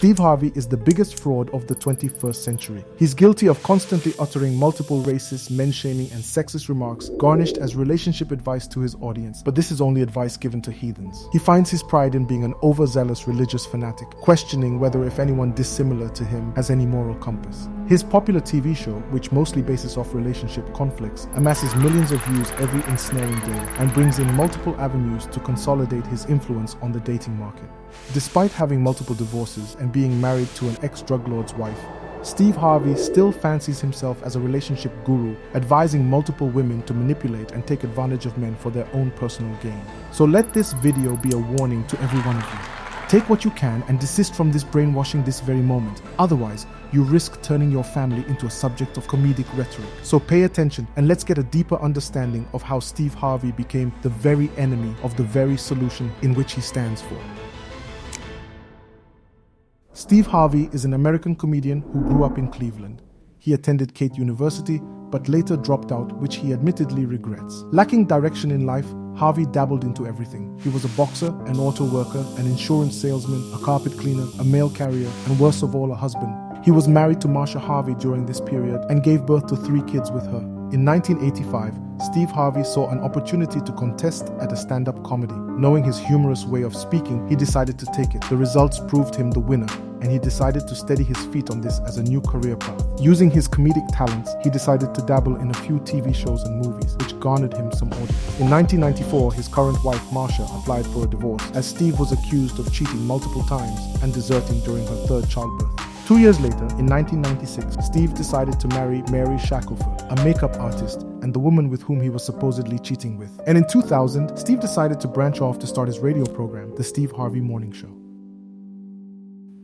Steve Harvey is the biggest fraud of the 21st century. He's guilty of constantly uttering multiple racist, men-shaming, and sexist remarks garnished as relationship advice to his audience, but this is only advice given to heathens. He finds his pride in being an overzealous religious fanatic, questioning whether if anyone dissimilar to him has any moral compass. His popular TV show, which mostly bases off relationship conflicts, amasses millions of views every ensnaring day and brings in multiple avenues to consolidate his influence on the dating market. Despite having multiple divorces and being married to an ex-drug lord's wife, Steve Harvey still fancies himself as a relationship guru, advising multiple women to manipulate and take advantage of men for their own personal gain. So let this video be a warning to every one of you. Take what you can and desist from this brainwashing this very moment. Otherwise, you risk turning your family into a subject of comedic rhetoric. So pay attention and let's get a deeper understanding of how Steve Harvey became the very enemy of the very solution in which he stands for. Steve Harvey is an American comedian who grew up in Cleveland. He attended Cate University, but later dropped out, which he admittedly regrets. Lacking direction in life, Harvey dabbled into everything. He was a boxer, an auto worker, an insurance salesman, a carpet cleaner, a mail carrier, and worst of all, a husband. He was married to Marsha Harvey during this period and gave birth to 3 kids with her. In 1985, Steve Harvey saw an opportunity to contest at a stand-up comedy. Knowing his humorous way of speaking, he decided to take it. The results proved him the winner, and he decided to steady his feet on this as a new career path. Using his comedic talents, he decided to dabble in a few TV shows and movies, which garnered him some audience. In 1994, his current wife Marsha applied for a divorce, as Steve was accused of cheating multiple times and deserting during her 3rd childbirth. 2 years later, in 1996, Steve decided to marry Mary Shackelford, a makeup artist and the woman with whom he was supposedly cheating with. And in 2000, Steve decided to branch off to start his radio program, The Steve Harvey Morning Show.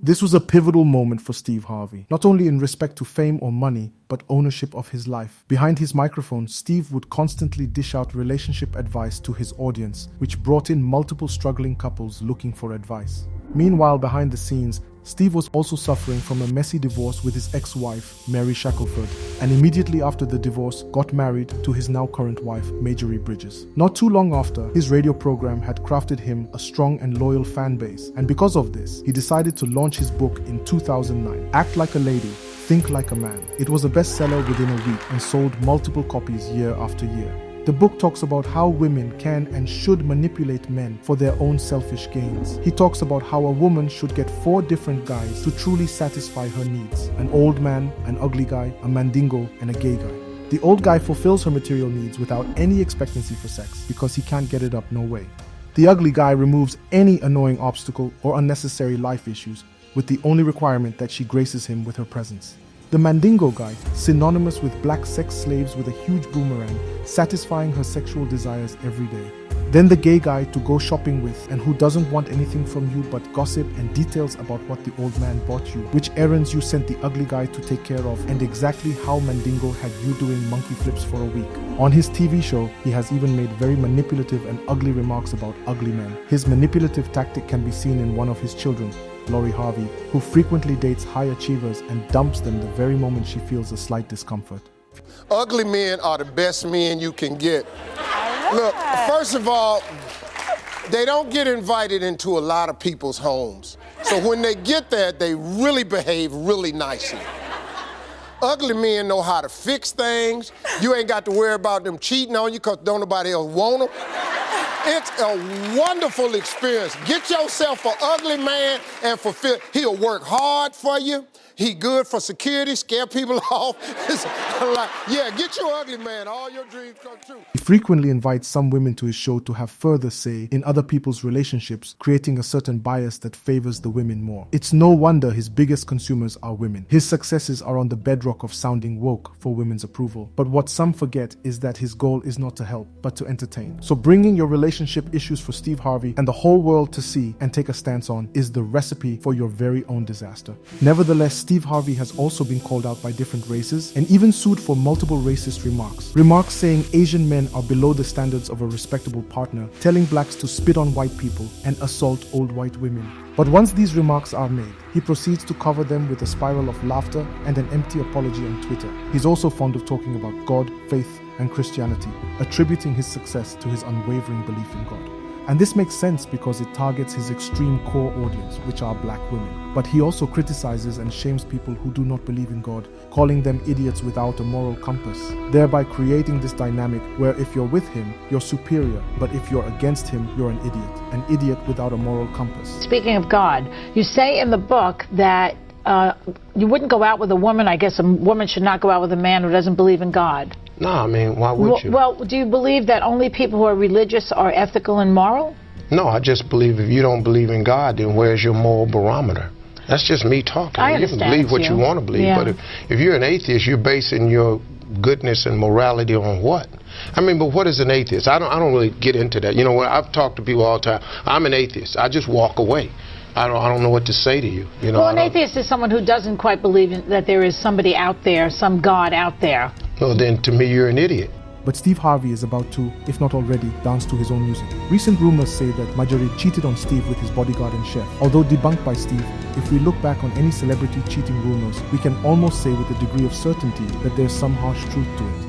This was a pivotal moment for Steve Harvey, not only in respect to fame or money, but ownership of his life. Behind his microphone, Steve would constantly dish out relationship advice to his audience, which brought in multiple struggling couples looking for advice. Meanwhile, behind the scenes, Steve was also suffering from a messy divorce with his ex-wife, Mary Shackelford, and immediately after the divorce, got married to his now current wife, Majorie Bridges. Not too long after, his radio program had crafted him a strong and loyal fan base, and because of this, he decided to launch his book in 2009, Act Like a Lady, Think Like a Man. It was a bestseller within a week and sold multiple copies year after year. The book talks about how women can and should manipulate men for their own selfish gains. He talks about how a woman should get 4 different guys to truly satisfy her needs: an old man, an ugly guy, a mandingo, and a gay guy. The old guy fulfills her material needs without any expectancy for sex because he can't get it up no way. The ugly guy removes any annoying obstacle or unnecessary life issues with the only requirement that she graces him with her presence. The mandingo guy, synonymous with black sex slaves with a huge boomerang, satisfying her sexual desires every day. Then the gay guy to go shopping with and who doesn't want anything from you but gossip and details about what the old man bought you, which errands you sent the ugly guy to take care of, and exactly how Mandingo had you doing monkey flips for a week. On his TV show, he has even made very manipulative and ugly remarks about ugly men. His manipulative tactic can be seen in one of his children, Lori Harvey, who frequently dates high achievers and dumps them the very moment she feels a slight discomfort. Ugly men are the best men you can get. Look, first of all, they don't get invited into a lot of people's homes. So when they get there, they really behave really nicely. Ugly men know how to fix things. You ain't got to worry about them cheating on you because don't nobody else want them. It's a wonderful experience. Get yourself an ugly man and fulfill. He'll work hard for you. He good for security, scare people off. Yeah, get your ugly man. All your dreams come true. He frequently invites some women to his show to have further say in other people's relationships, creating a certain bias that favors the women more. It's no wonder his biggest consumers are women. His successes are on the bedrock of sounding woke for women's approval. But what some forget is that his goal is not to help, but to entertain. So bringing your relationship issues for Steve Harvey and the whole world to see and take a stance on is the recipe for your very own disaster. Nevertheless, Steve Harvey has also been called out by different races and even sued for multiple racist remarks. Remarks saying Asian men are below the standards of a respectable partner, telling blacks to spit on white people and assault old white women. But once these remarks are made, he proceeds to cover them with a spiral of laughter and an empty apology on Twitter. He's also fond of talking about God, faith, and Christianity, attributing his success to his unwavering belief in God. And this makes sense because it targets his extreme core audience, which are black women. But he also criticizes and shames people who do not believe in God, calling them idiots without a moral compass, thereby creating this dynamic where if you're with him, you're superior, but if you're against him, you're an idiot without a moral compass. Speaking of God, you say in the book that you wouldn't go out with a woman. I guess a woman should not go out with a man who doesn't believe in God. No, I mean, why would you? Well, do you believe that only people who are religious are ethical and moral? No, I just believe if you don't believe in God, then where's your moral barometer? That's just me talking. I understand. You can believe what you want to believe, but if you're an atheist, you're basing your goodness and morality on what? I mean, but what is an atheist? I don't really get into that. You know, when I've talked to people all the time, I'm an atheist. I just walk away. I don't know what to say to you. You know, well, an atheist is someone who doesn't quite believe that there is somebody out there, some God out there. Well, then to me, you're an idiot. But Steve Harvey is about to, if not already, dance to his own music. Recent rumors say that Majorie cheated on Steve with his bodyguard and chef. Although debunked by Steve, if we look back on any celebrity cheating rumors, we can almost say with a degree of certainty that there's some harsh truth to it.